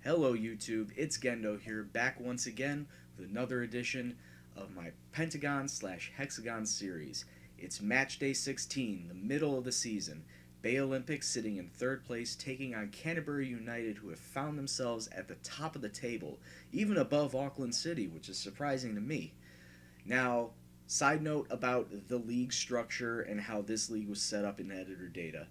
Hello YouTube, it's Gendo here, back once again with another edition of my Pentagon slash Hexagon series. It's match day 16, the middle of the season. Bay Olympics sitting in third place, taking on Canterbury United, who have found themselves at the top of the table, even above Auckland City, which is surprising to me. Now, side note about the league structure and how this league was set up in editor data.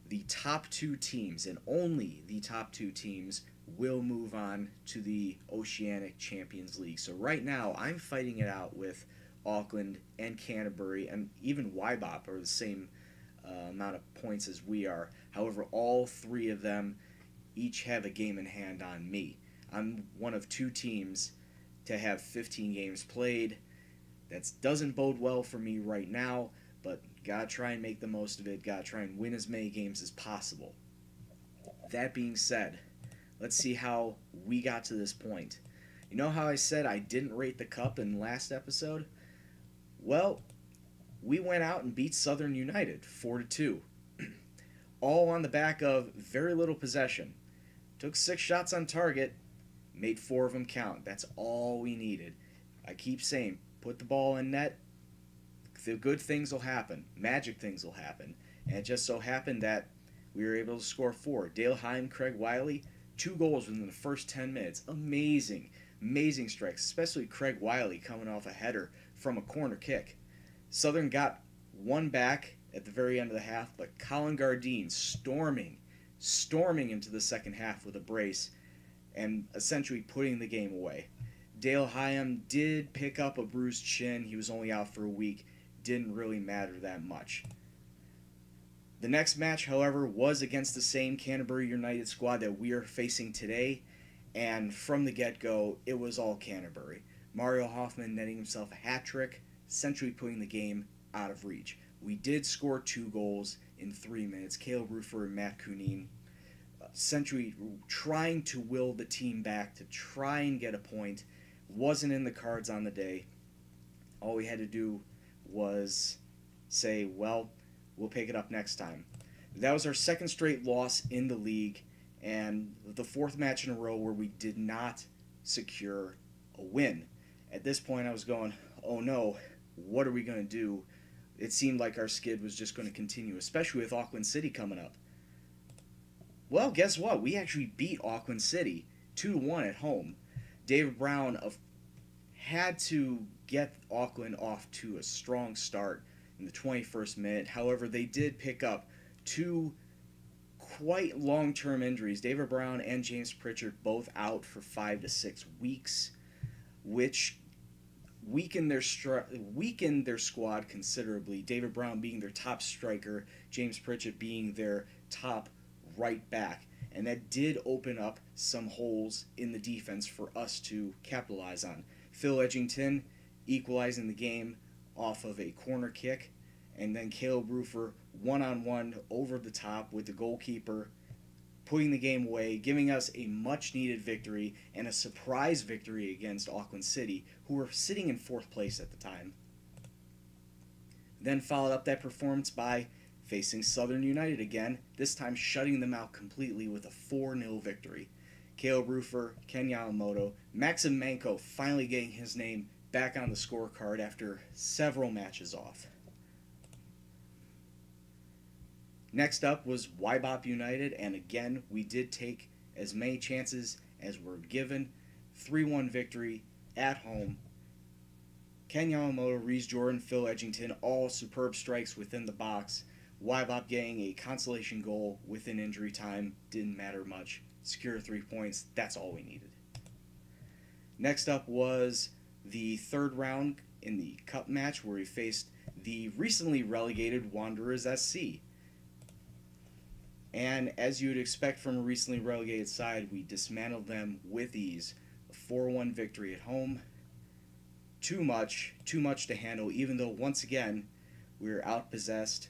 The top two teams, and only the top two teams, will move on to the Oceanic Champions League. So right now, I'm fighting it out with Auckland and Canterbury, and even Wybop are the same amount of points as we are. However, all three of them each have a game in hand on me. I'm one of two teams to have 15 games played. That doesn't bode well for me right now, but gotta try and make the most of it. Gotta try and win as many games as possible. That being said, let's see how we got to this point. You know how I said I didn't rate the cup in the last episode? Well, we went out and beat Southern United 4-2. All on the back of very little possession. Took 6 shots on target, made 4 of them count. That's all we needed. I keep saying, put the ball in net, the good things will happen. Magic things will happen. And it just so happened that we were able to score 4. Dale Heim, Craig Wiley, 2 goals within the first 10 minutes. Amazing, amazing strikes, especially Craig Wiley coming off a header from a corner kick. Southern got one back at the very end of the half, but Colin Gardine storming into the second half with a brace and essentially putting the game away. Dale Hyam did pick up a bruised chin. He was only out for a week. Didn't really matter that much. The next match, however, was against the same Canterbury United squad that we are facing today, and from the get-go, it was all Canterbury. Mario Hoffman netting himself a hat-trick, essentially putting the game out of reach. We did score 2 goals in 3 minutes. Caleb Rufer and Matt Kunin essentially trying to will the team back to try and get a point. Wasn't in the cards on the day. All we had to do was say, well, we'll pick it up next time. That was our second straight loss in the league, and the 4th match in a row where we did not secure a win. At this point, I was going, oh no, what are we going to do? It seemed like our skid was just going to continue, especially with Auckland City coming up. Well, guess what? We actually beat Auckland City 2-1 at home. David Brown had to get Auckland off to a strong start in the 21st minute. However, they did pick up 2 quite long-term injuries. David Brown and James Pritchard both out for 5 to 6 weeks, which weakened their squad considerably. David Brown being their top striker, James Pritchard being their top right back. And that did open up some holes in the defense for us to capitalize on. Phil Edgington equalizing the game off of a corner kick, and then Caleb Rufer one-on-one over the top with the goalkeeper, putting the game away, giving us a much-needed victory and a surprise victory against Auckland City, who were sitting in 4th place at the time. Then followed up that performance by facing Southern United again, this time shutting them out completely with a 4-0 victory. Caleb Rufer, Ken Yamamoto, Maxim Manko finally getting his name back on the scorecard after several matches off. Next up was Wybop United, and again, we did take as many chances as were given. 3-1 victory at home. Ken Yamamoto, Reese Jordan, Phil Edgington, all superb strikes within the box. Wybop getting a consolation goal within injury time. Didn't matter much. Secure 3 points. That's all we needed. Next up was the 3rd round in the cup match where we faced the recently relegated Wanderers SC. And as you would expect from a recently relegated side, we dismantled them with ease. A 4-1 victory at home. Too much to handle, even though once again we were outpossessed.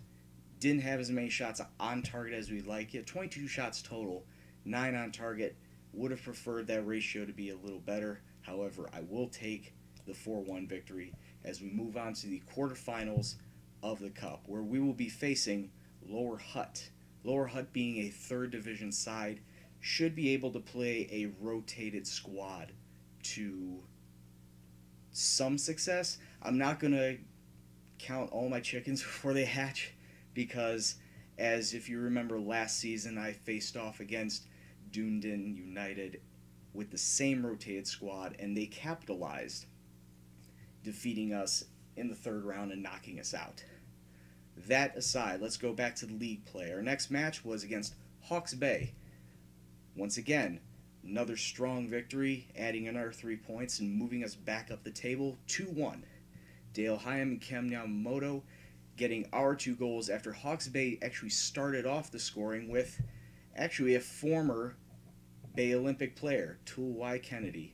Didn't have as many shots on target as we'd like. 22 shots total, 9 on target. Would have preferred that ratio to be a little better. However, I will take the 4-1 victory as we move on to the quarterfinals of the Cup, where we will be facing Lower Hutt. Lower Hutt being a 3rd division side should be able to play a rotated squad to some success. I'm not going to count all my chickens before they hatch, because as if you remember last season, I faced off against Dunedin United with the same rotated squad, and they capitalized, defeating us in the third round and knocking us out. That aside, let's go back to the league play. Our next match was against Hawke's Bay. Once again, another strong victory, adding another 3 points and moving us back up the table 2-1. Dale Hyam and Kem Yamamoto getting our 2 goals after Hawke's Bay actually started off the scoring with actually a former Bay Olympic player, Tool Y. Kennedy.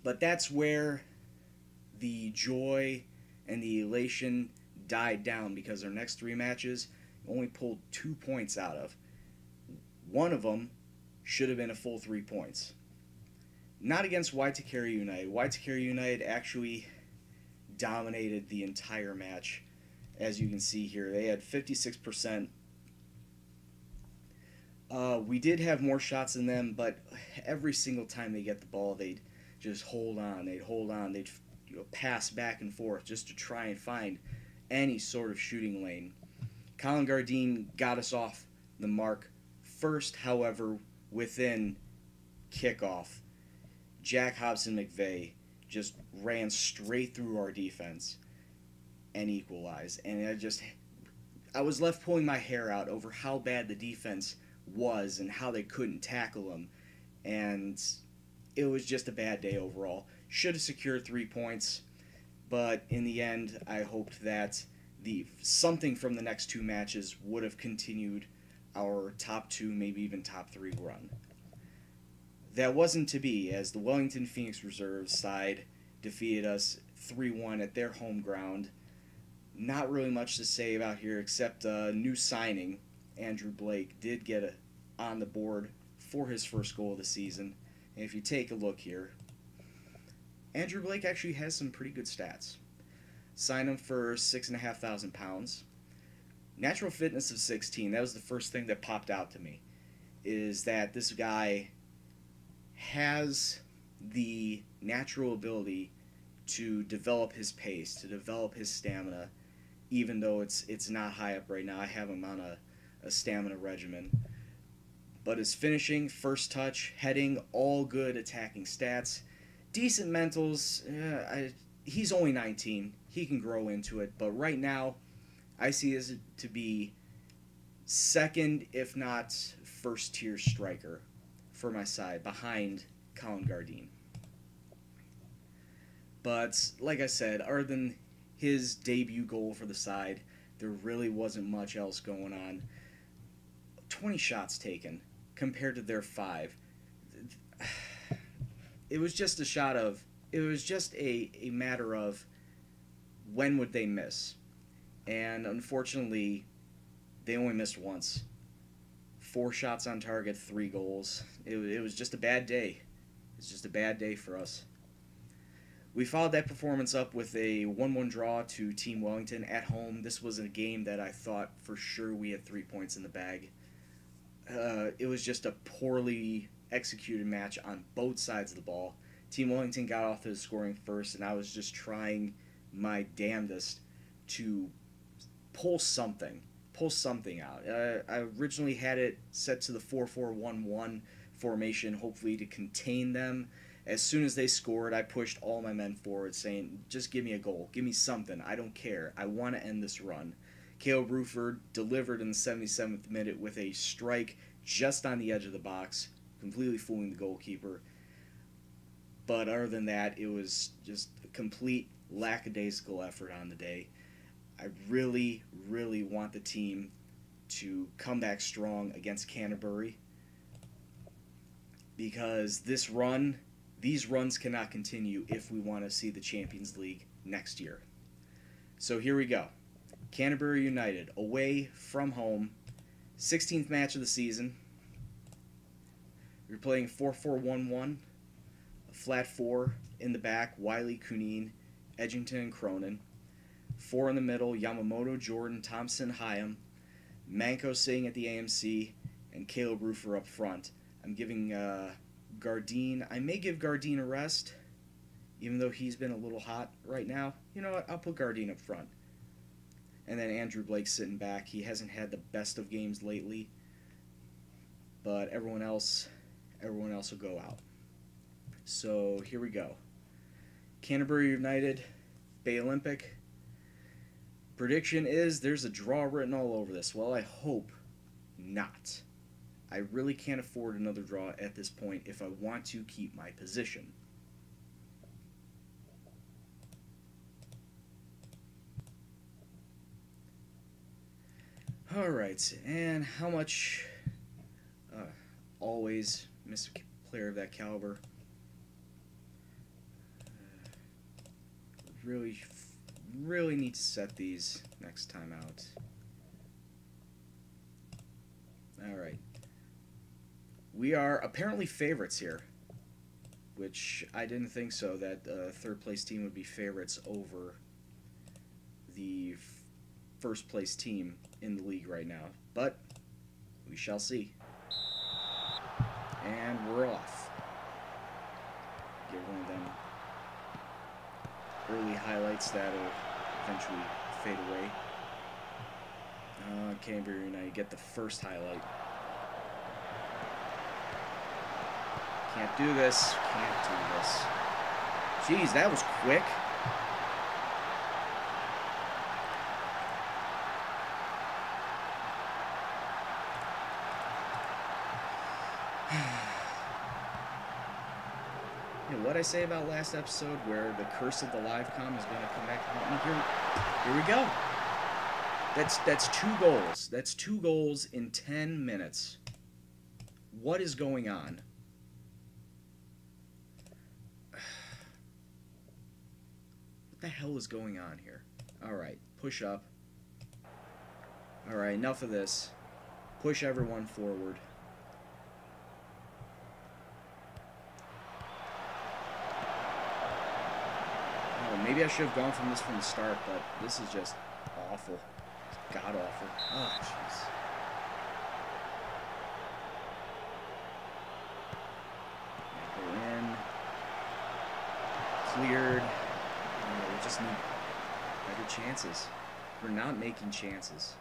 But that's where the joy and the elation died down, because our next 3 matches only pulled 2 points out of. One of them should have been a full 3 points. Not against Waitakere United. Waitakere United actually dominated the entire match. As you can see here, they had 56%. We did have more shots than them, but every single time they get the ball, they'd just hold on. They'd pass back and forth just to try and find any sort of shooting lane. Colin Gardine got us off the mark first, however, within kickoff. Jack Hobson-McVeigh just ran straight through our defense and equalized. And I was left pulling my hair out over how bad the defense was and how they couldn't tackle him. And it was just a bad day overall. Should have secured 3 points, but in the end, I hoped that something from the next 2 matches would have continued our top 2, maybe even top 3 run. That wasn't to be, as the Wellington Phoenix Reserves side defeated us 3-1 at their home ground. Not really much to say about here except a new signing. Andrew Blake did get on the board for his first goal of the season. And if you take a look here, Andrew Blake actually has some pretty good stats. Signed him for £6,500. Natural fitness of 16. That was the first thing that popped out to me, is that this guy has the natural ability to develop his pace, to develop his stamina, even though it's not high up right now. I have him on a stamina regimen. But his finishing, first touch, heading, all good attacking stats. Decent mentals. He's only 19. He can grow into it. But right now, I see this to be second, if not first-tier striker for my side, behind Colin Gardine. But, like I said, other than his debut goal for the side, there really wasn't much else going on. 20 shots taken compared to their 5. It was just a matter of when would they miss. And unfortunately, they only missed once. 4 shots on target, 3 goals. It was just a bad day. It's just a bad day for us. We followed that performance up with a 1-1 draw to Team Wellington at home. This was a game that I thought for sure we had 3 points in the bag. It was just a poorly executed match on both sides of the ball. Team Wellington got off to the scoring first, and I was just trying my damnedest to pull something out. I originally had it set to the 4-4-1-1 formation, hopefully to contain them. As soon as they scored, I pushed all my men forward, saying, just give me a goal. Give me something. I don't care. I want to end this run. Caleb Ruford delivered in the 77th minute with a strike just on the edge of the box, completely fooling the goalkeeper. But other than that, it was just a complete lackadaisical effort on the day. I really, really want the team to come back strong against Canterbury, because these runs cannot continue if we want to see the Champions League next year. So here we go. Canterbury United, away from home, 16th match of the season. We're playing 4-4-1-1, a flat 4 in the back, Wiley, Cuneen, Edgington, and Cronin. 4 in the middle, Yamamoto, Jordan, Thompson, Hyam. Manco sitting at the AMC, and Caleb Roofer up front. I'm giving Gardine. I may give Gardine a rest, even though he's been a little hot right now. You know what? I'll put Gardine up front. And then Andrew Blake sitting back. He hasn't had the best of games lately, but everyone else will go out. So here we go. Canterbury United, Bay Olympic. Prediction is there's a draw written all over this. Well, I hope not. I really can't afford another draw at this point if I want to keep my position. Alright, and how much? Always miss a player of that caliber. Really need to set these next time out. Alright. We are apparently favorites here, which I didn't think so, that third place team would be favorites over the first place team in the league right now. But we shall see. And we're off. Get one of them early highlights that'll eventually fade away. Canterbury United get the first highlight. Can't do this. Can't do this. Jeez, that was quick. What I say about last episode, where the curse of the live comm is going to come back to haunt me? Here we go. That's 2 goals. That's 2 goals in 10 minutes. What is going on? What the hell is going on here? Alright, push up. Alright, enough of this. Push everyone forward. Oh, maybe I should have gone from the start, but this is just awful. It's god-awful. Oh, jeez. Go in. Cleared. We just need better chances. We're not making chances.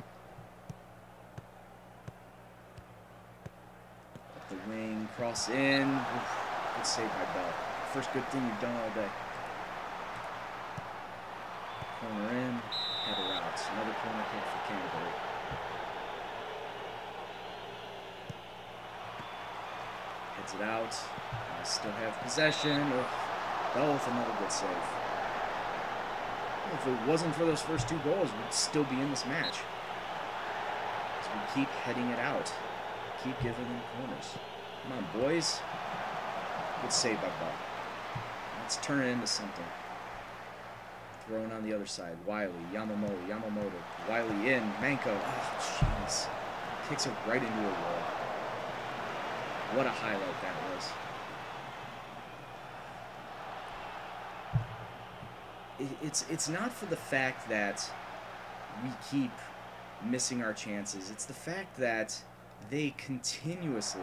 Up the wing, cross in. Oof, good save by Bell. First good thing you've done all day. Corner in, header out. Another corner kick for Canterbury. Heads it out. I still have possession. Bell with another good save. If it wasn't for those first 2 goals, we'd still be in this match. So we keep heading it out. Keep giving them corners. Come on, boys. Good save by Bell. Let's turn it into something. Thrown on the other side. Wiley, Yamamoto. Wiley in. Manco. Oh, jeez. Kicks it right into a wall. What a highlight that was. It's not for the fact that we keep missing our chances. It's the fact that they continuously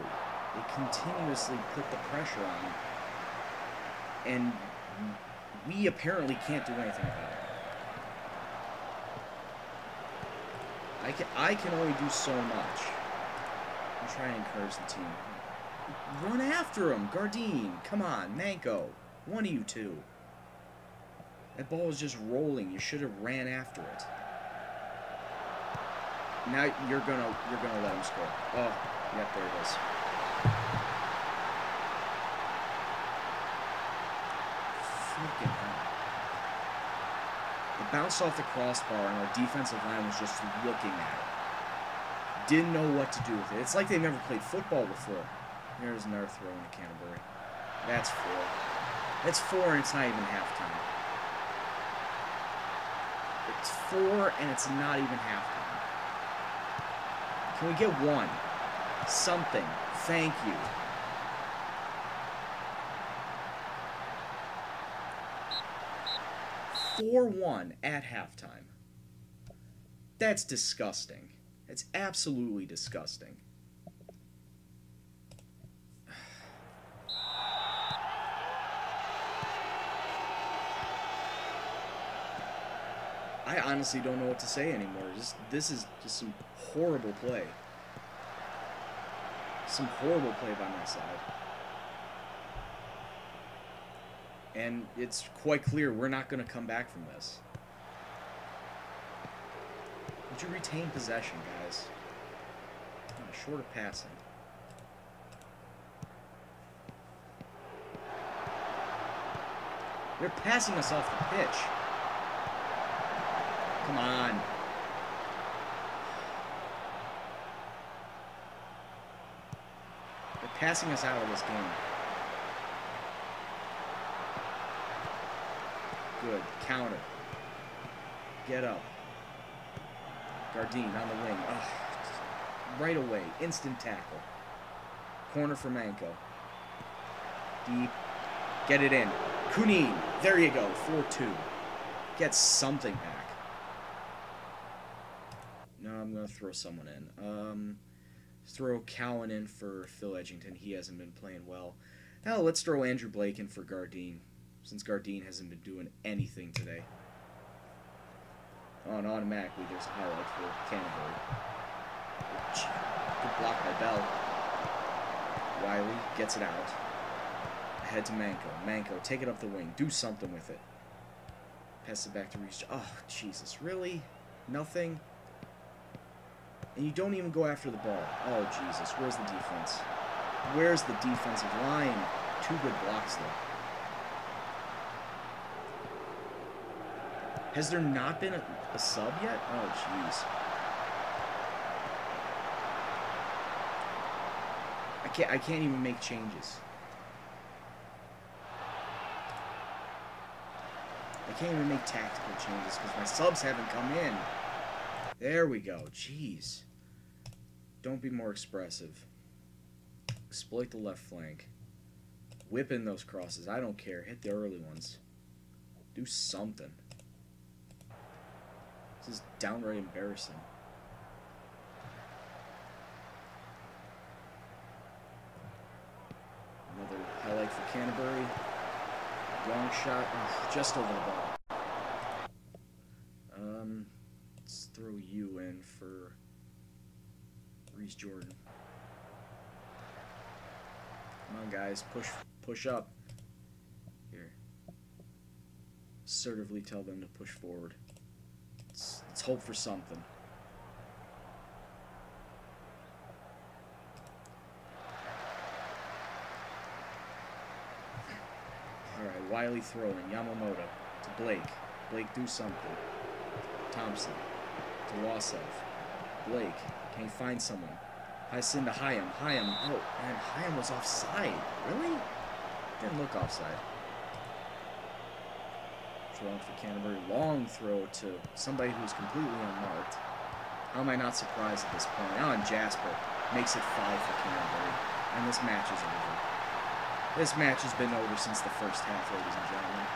put the pressure on, and we apparently can't do anything about it. I can only do so much. I'm trying to encourage the team. Run after him, Gardine. Come on, Manco. One of you two. That ball was just rolling. You should have ran after it. Now you're gonna let him score. Oh, yep, there it is. Freaking hell. It bounced off the crossbar, and our defensive line was just looking at it. Didn't know what to do with it. It's like they've never played football before. There's another throw into Canterbury. That's 4. That's 4, and it's not even halftime. It's 4, and it's not even halftime. Can we get 1? Something. Thank you. (4-1) at halftime. That's disgusting. It's absolutely disgusting. I honestly don't know what to say anymore. This is just some horrible play. Some horrible play by my side. And it's quite clear we're not going to come back from this. Would you retain possession, guys? Short of passing. They're passing us off the pitch. Come on. They're passing us out of this game. Good. Counter. Get up. Gardine on the wing. Ugh. Right away. Instant tackle. Corner for Manko. Deep. Get it in. Kunin. There you go. 4-2. Get something back. No, I'm going to throw someone in. Throw Cowan in for Phil Edgington. He hasn't been playing well. Now let's throw Andrew Blake in for Gardine, since Gardine hasn't been doing anything today. Oh, and automatically there's a highlight for Canterbury. Good block by Bell. Wiley gets it out. Ahead to Manko. Manko, take it up the wing. Do something with it. Pass it back to Reese. Oh, Jesus. Really? Nothing? And you don't even go after the ball. Oh, Jesus. Where's the defense? Where's the defensive line? 2 good blocks, though. Has there not been a sub yet? Oh, jeez. I can't even make changes. I can't even make tactical changes because my subs haven't come in. There we go. Jeez. Don't be more expressive. Exploit the left flank. Whip in those crosses. I don't care. Hit the early ones. Do something. This is downright embarrassing. Another highlight for Canterbury. Long shot. Oh, just over the ball. Let's throw you in for Reese Jordan. Come on, guys. Push up. Here. Assertively tell them to push forward. Let's hope for something. Alright, Wiley throwing. Yamamoto to Blake. Blake, do something. Thompson to Wasov. Blake, can he find someone? Pass into Hyam. Hyam. Oh, man, Hyam was offside. Really? Didn't look offside. Throwing for Canterbury. Long throw to somebody who's completely unmarked. How am I not surprised at this point? Oh, and Jasper makes it 5 for Canterbury. And this match is over. This match has been over since the first half, ladies and gentlemen.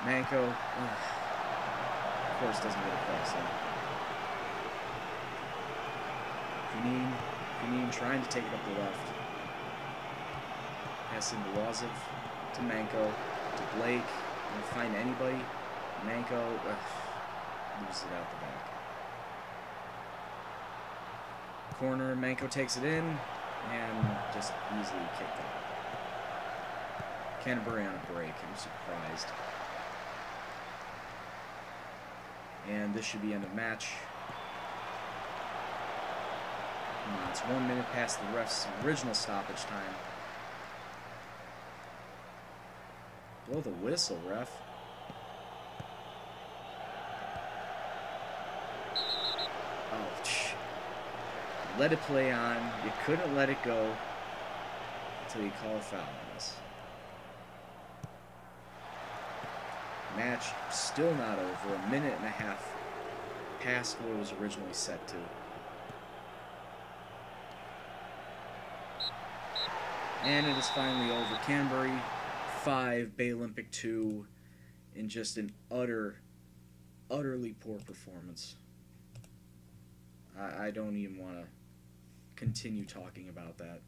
Manko, of course, doesn't get a cross in. Kunin trying to take it up the left. Pass into Wazov to Manko, to Blake. Can find anybody? Manko loses it out the back. Corner, Manko takes it in and just easily kicked it. Canterbury on a break. I'm surprised. And this should be end of match. It's 1 minute past the ref's original stoppage time. Blow the whistle, ref. Oh, let it play on. You couldn't let it go until you call a foul on us. Match still not over. 1.5 minutes past what it was originally set to. And it is finally over. Canterbury 5, Bay Olympic 2. in just an utterly poor performance. I don't even want to continue talking about that.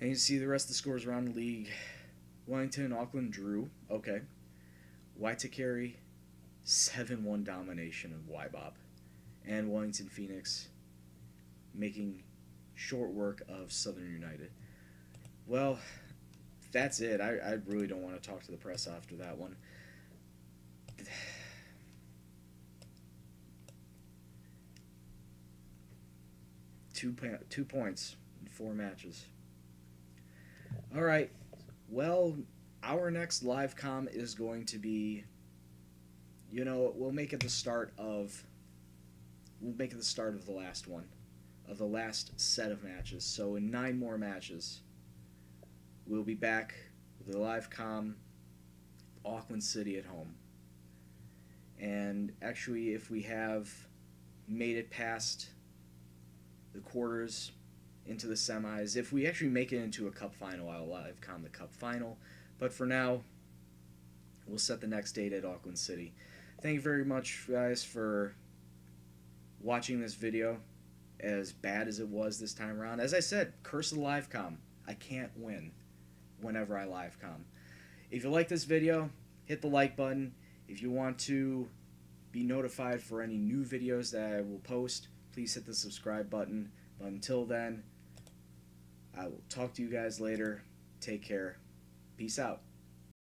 And you see the rest of the scores around the league. Wellington and Auckland drew. Okay. Waitakere 7-1 domination of Waibob. And Wellington Phoenix making short work of Southern United. Well, that's it. I really don't want to talk to the press after that one. Two points in 4 matches. All right. Well, our next live com is going to be, we'll make it the start of the last one, of the last set of matches. So in 9 more matches, we'll be back with the live com, Auckland City at home. And actually, if we have made it past the quarters into the semis, if we actually make it into a cup final, I'll live com the cup final. But for now, we'll set the next date at Auckland City. Thank you very much, guys, for watching this video, as bad as it was this time around. As I said, curse of the live com. I can't win whenever I live com. If you like this video, hit the like button. If you want to be notified for any new videos that I will post, please hit the subscribe button. But until then, I will talk to you guys later. Take care. Peace out.